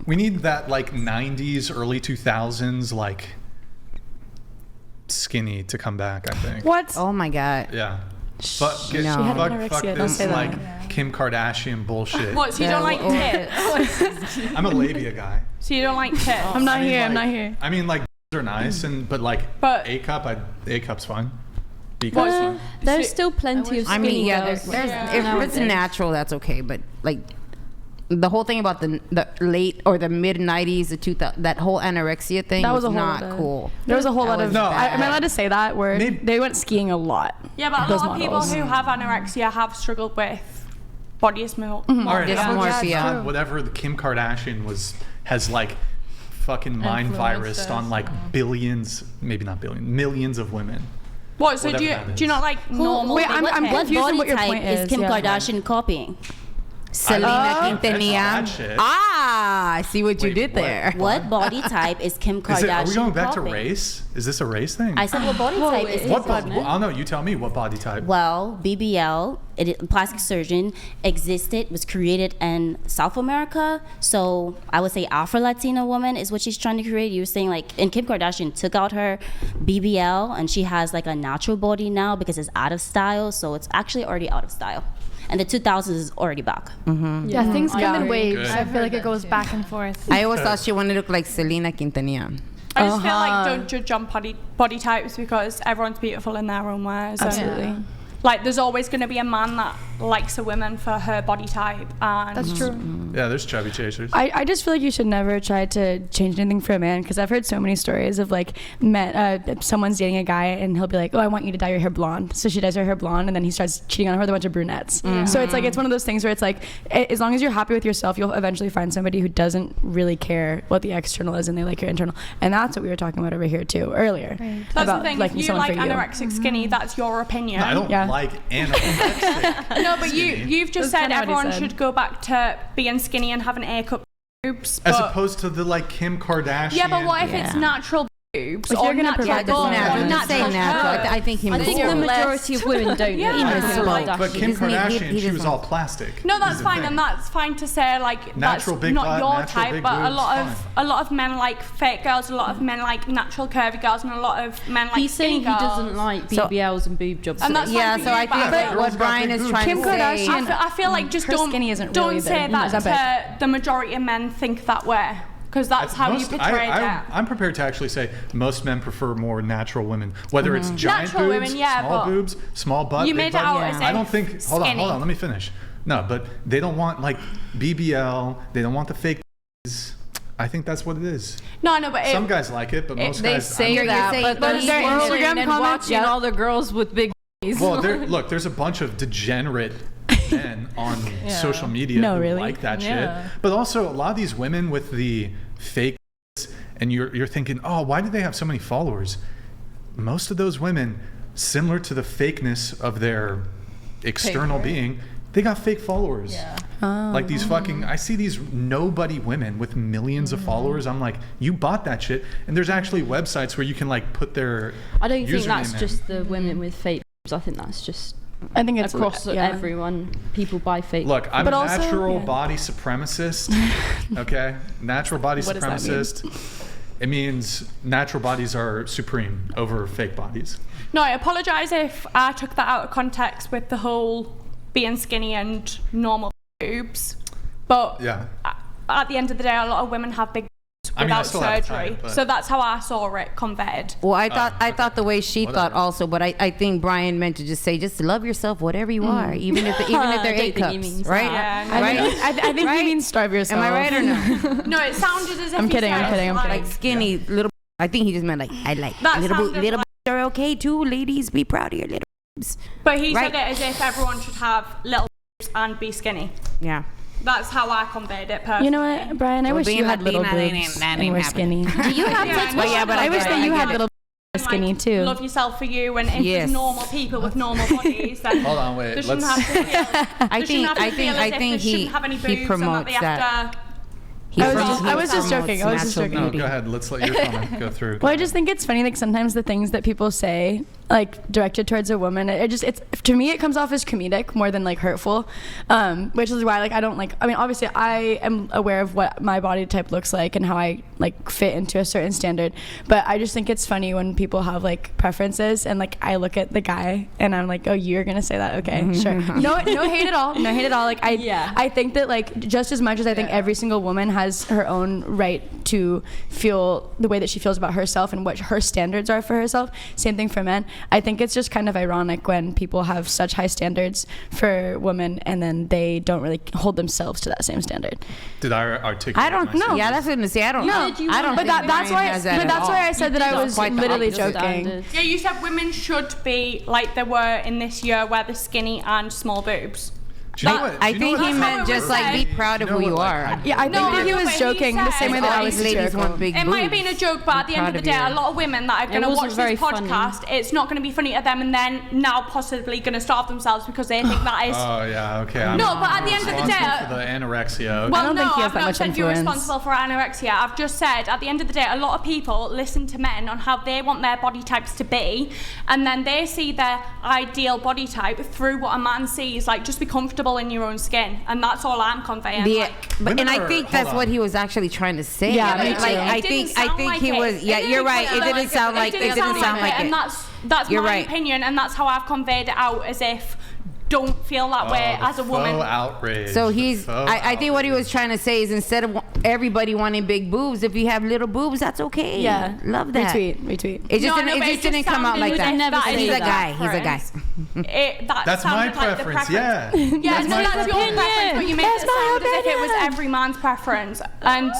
We need that like 90s, early 2000s like skinny to come back, I think. What? Oh my God. Yeah. No. Fuck She had anorexia, don't this say that. like Kim Kardashian bullshit. What, so you don't like tits? I'm a labia guy. So you don't like tits? I'm not here. like, I'm not here. I mean, like are nice, but A cup's fine. B cup's fine. There's still plenty of I skinny mean, yeah, girls. if it's natural, that's okay. But like the whole thing about the late or the mid 90s, the 2000, that whole anorexia thing That was a whole not lot of- cool. There was a whole That lot of. was No, bad. Am I allowed to say that? Where Maybe- they went skiing a lot. Yeah, but a Those lot of people models. who have anorexia have struggled with body dysmorphia. All right, how about Dysmorphia. whatever the Kim Kardashian has like fucking mind Influenced virus us. on like billions, maybe not billions, millions of women. What? So Whatever that do you is. not like normal? Wait, I'm what confused on body what your type point is Kim yeah. Kardashian copying? Selena That's Quintanilla. bad shit. I see what you Wait, did what? there. What body type is Kim Kardashian Are we going back to copying? race? Is this a race thing? I said what body type is Kim what Kardashian? I don't know. You tell me what body type. Well, BBL, plastic surgeon, was created in South America. So I would say Afro-Latina woman is what she's trying to create. You were saying like, and Kim Kardashian took out her BBL and she has like a natural body now because it's out of style. So it's actually already out of style. And the 2000s is already back. Yeah, things come in waves. Good. I feel like it goes back and forth. I always thought she wanted to look like Selena Quintanilla. I just feel like don't judge on body types because everyone's beautiful in their own ways. and, Absolutely. like there's always going to be a man that likes a woman for her body type. And That's true. Yeah, there's chubby chasers. I just feel like you should never try to change anything for a man because I've heard so many stories of like someone's dating a guy and he'll be like, oh, I want you to dye your hair blonde. So she dyes her hair blonde and then he starts cheating on her with a bunch of brunettes. So it's like, it's one of those things where it's like, as long as you're happy with yourself, you'll eventually find somebody who doesn't really care what the external is and they like your internal. And that's what we were talking about over here too earlier. that's about the thing. liking If you someone like for you. anorexic skinny, that's your opinion. I don't Yeah. like anorexic. No, but you've just That's said kinda what he everyone said. should go back to being skinny and having A-cup boobs. As but- opposed to the like Kim Kardashian. yeah, but what if it's Yeah. natural boobs If or you're gonna natural provide butt this or natural, Just say natural natural. curves? I think he I think missed the it. majority of women don't. Yeah. know Yeah. Kim But Kardashian. Kim Doesn't he- Kardashian, he she was doesn't- all plastic. No, is that's the fine, thing. and that's fine to say. Like Natural that's big not butt, your natural type, big but boobs, fine. a lot of men like fake girls, a lot of men like natural curvy girls, and a lot of men like He's skinny saying he girls. doesn't like BBLs and boob jobs. And that's Yeah, fine for so you, I but think but what girls got Brian big is boobs. trying Kim to say. Kardashian- I feel like just her don't skinny isn't don't really say big. that Is that to bad? the majority of men think that way because that's how you portray it. I'm prepared to actually say most men prefer more natural women, whether it's giant Natural boobs, women, yeah, small but boobs, small butt, you big made it butt. out as I don't if think. Hold skinny. on. Let me finish. No, but they don't want like BBL. They don't want the fake. I think that's what it is. No, but Some guys like it, but most They guys. say You're that, saying- but but then is there Instagram and comments? watching Yeah. all the girls with big booties. Well, there's a bunch of degenerate men on social media No, who really? like that Yeah. shit. But also a lot of these women with the fake, and you're thinking, oh, why do they have so many followers? Most of those women, similar to the fakeness of their external being, they got fake followers. Yeah. Like these fucking, I see these nobody women with millions of followers. I'm like, you bought that shit. And there's actually websites where you can like put their I don't think username that's in. just the women with fake boobs. I think that's just I think it's across yeah. everyone. People buy fake. Look, I'm But a also- natural yeah. body supremacist. Okay? Natural body What does that mean? supremacist. It means natural bodies are supreme over fake bodies. No, I apologise if I took that out of context with the whole being skinny and normal boobs. But Yeah. at the end of the day, a lot of women have big boobs I mean, I without still have surgery. type, but- So that's how I saw it converted. Well, I thought the way she Whatever. thought also, but I think Brian meant to just say, just love yourself, whatever you are, even if they're I don't A think he cups, means right? that. I Right? think, I think Right? he means starve yourself. Am I right or no? No, it sounded as if I'm he kidding, said, I'm kidding, I'm like, Like skinny little. I think he just meant like I like That little sounded little like- boobs are okay too. Ladies, be proud of your little boobs. But he Right. said it as if everyone should have little boobs and be skinny. Yeah. That's how I conveyed it personally. You know what, Brian? I Well, wish being you had little Latina, that boobs ain't and were happening. skinny. Do you have Yeah, tits? no, yeah, but I wish get that it, you I had get little Like, skinny too. Love yourself for you, and if Yes. there's normal people with normal bodies, then Hold on, wait. they shouldn't Let's. have to feel. I they shouldn't have to feel as if they he shouldn't have any boobs he and that promotes they have that. to. He I was promotes just joking. I was just joking. No, go ahead. Let's let your comment go through. Well, I just think it's funny, like sometimes the things that people say, like directed towards a woman, it's to me it comes off as comedic more than like hurtful, which is why like I don't like. I mean, obviously I am aware of what my body type looks like and how I like fit into a certain standard, but I just think it's funny when people have like preferences and like I look at the guy and I'm like, oh, you're gonna say that? Okay, sure. No hate at all. No hate at all. Like I think that like just as much as I think every single woman has her own right to feel the way that she feels about herself and what her standards are for herself, same thing for men. I think it's just kind of ironic when people have such high standards for women and then they don't really hold themselves to that same standard. Did I articulate? I don't know. Yeah, that's what I'm gonna say. I don't know. I don't. But that's why. But that's why I said that I was literally joking. Standards. Yeah, you said women should be like they were in this year, where they're skinny and small boobs. Do you know what? I think he meant just like be proud of who you are. Yeah, I think that he was joking the same way that I was hysterical. Big It might have been a joke, but at the end of the day, a lot of women that are going to watch this podcast, it's not going to be funny to them, and then now possibly going to starve themselves because they think that is. Oh yeah, okay. No, but at the end of the day, for the anorexia. Okay. Well, I don't think he has I've that not much said you're influence. responsible for anorexia. I've just said at the end of the day, a lot of people listen to men on how they want their body types to be, and then they see their ideal body type through what a man sees. Like, just be comfortable in your own skin. And that's all I'm conveying. I think that's what he was actually trying to say. Yeah, like, me too. I think he was. Yeah, you're right. It didn't sound like it. And that's my opinion, and that's how I've conveyed it out, as if don't feel that way as a woman. Faux outrage. So I think what he was trying to say is instead of everybody wanting big boobs, if you have little boobs, that's okay. Yeah, love that. Retweet. It just didn't come out like that. He's a guy. That's my preference. Yeah. Yeah, that's that's your preference, but you make it sound as if it was every man's preference. And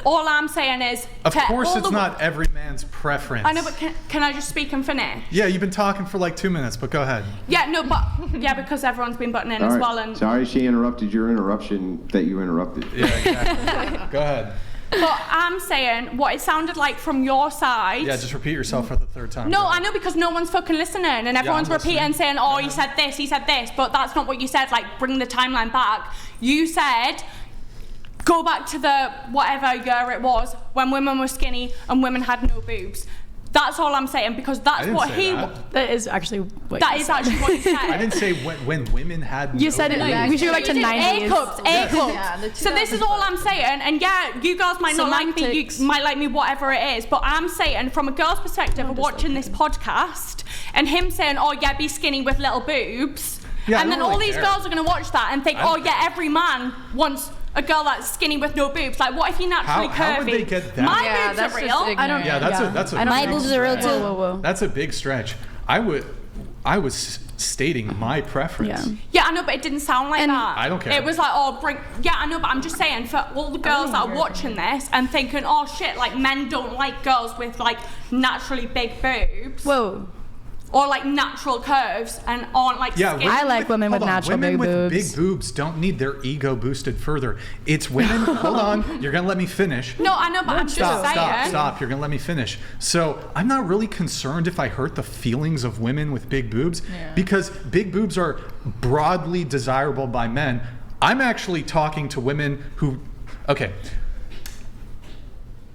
all I'm saying is, of course, it's not every man's preference. I know, but can I just speak and finish? Yeah, you've been talking for like 2 minutes, but go ahead. Yeah, no, but because everyone's been butting in All as right. well. And sorry, she interrupted your interruption that you interrupted. Yeah, exactly. Go ahead. But I'm saying what it sounded like from your side. Yeah, just repeat yourself for the third time. No, I know, because no one's fucking listening, and everyone's repeating, saying, "Oh, he said this," but that's not what you said. Like, bring the timeline back. You said, go back to the whatever year it was when women were skinny and women had no boobs. That's all I'm saying, because that's what he. That is actually what. That is actually what he said. I didn't say when women had. You said it. We should go back to 90s. A cups. Yeah, So this is all I'm saying, and yeah, you girls might not like me, you might like me, whatever it is, but I'm saying from a girl's perspective of watching this podcast and him saying, "Oh yeah, be skinny with little boobs," and then all these girls are gonna watch that and think, "Oh yeah, every man wants a girl that's skinny with no boobs." Like, what if you're naturally curvy? How would they get that? My boobs are real. I don't. Yeah, that's a My big boobs are real too. Whoa. That's a big stretch. I was stating my preference. Yeah, I know, but it didn't sound like that. I don't care. It was like, oh, yeah, I know, but I'm just saying, for all the girls that are watching this and thinking, oh shit, like men don't like girls with like naturally big boobs. Whoa. Or like natural curves and aren't like skinny. I like women with natural women big with boobs. big boobs don't need their ego boosted further. It's women. Hold on, you're gonna let me finish. No, I know, but I'm just saying. Stop. You're gonna let me finish. So I'm not really concerned if I hurt the feelings of women with big boobs, because big boobs are broadly desirable by men. I'm actually talking to women who, okay.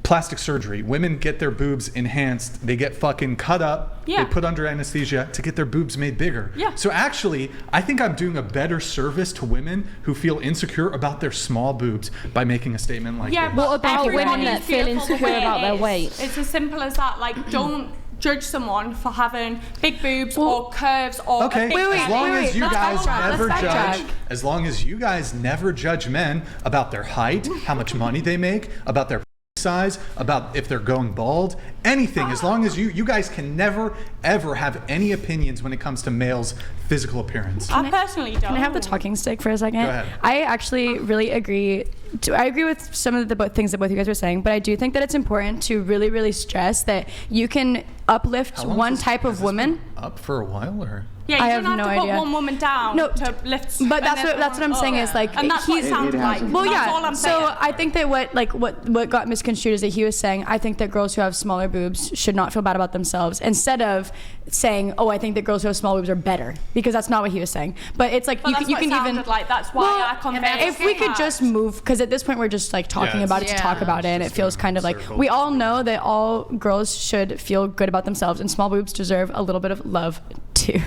Plastic surgery. Women get their boobs enhanced. They get fucking cut up. Yeah. They put under anesthesia to get their boobs made bigger. Yeah. So actually, I think I'm doing a better service to women who feel insecure about their small boobs by making a statement like Yeah, this. but What about everybody women that is feel beautiful the insecure way about it their is. weight? It's as simple as that. Like, don't judge someone for having big boobs or curves or Okay, a big as long belly. as you That's guys all right. never Let's judge, backtrack. as long as you guys never judge men about their height, how much money they make, about their size, about if they're going bald, anything, as long as you guys can never ever have any opinions when it comes to males' physical appearance. I personally don't. Can I have the talking stick for a second? Go ahead. I actually really agree. I agree with some of the things that both you guys were saying, but I do think that it's important to really, really stress that you can uplift How long one has type has of this woman. been up for a while, or Yeah, you I don't have have no to put idea. one woman down No, to lift. But that's what I'm saying is like and that's what it he's sounds It like. hasn't. well, That's yeah. all I'm So saying. I think that what got misconstrued is that he was saying I think that girls who have smaller boobs should not feel bad about themselves, instead of saying, oh, I think that girls who have small boobs are better, because that's not what he was saying. But it's like But you that's can, you what can it sounded even like. That's why well, I conveyed. if we could just move, because at this point we're just like talking Yeah, about it to it's- talk yeah. about it, and it Just feels going kind of in like circles. we all know that all girls should feel good about themselves, and small boobs deserve a little bit of love too.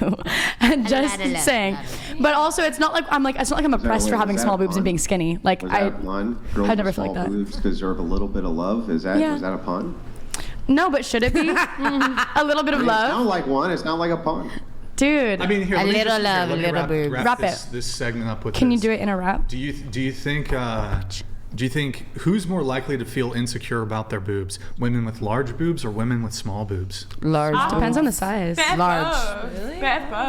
And just lot of love, saying, lot of love. but also it's not like I'm oppressed wait, for was having that small a boobs and pun? being skinny. Like Was that I a pun? Girls I never with feel like small that. boobs deserve a little bit of love. Is that Yeah. was that a pun? no, but should it be a little bit of It love, sounds like one. It's not like a pun. dude? I mean, here, A let me little just, love, let me little wrap, boobs. wrap Wrap this, it. this segment up with Can you this. do it in a rap? Do you think who's more likely to feel insecure about their boobs? Women with large boobs or women with small boobs? Large. Depends on the size. Bit of Large. both. Bit of both.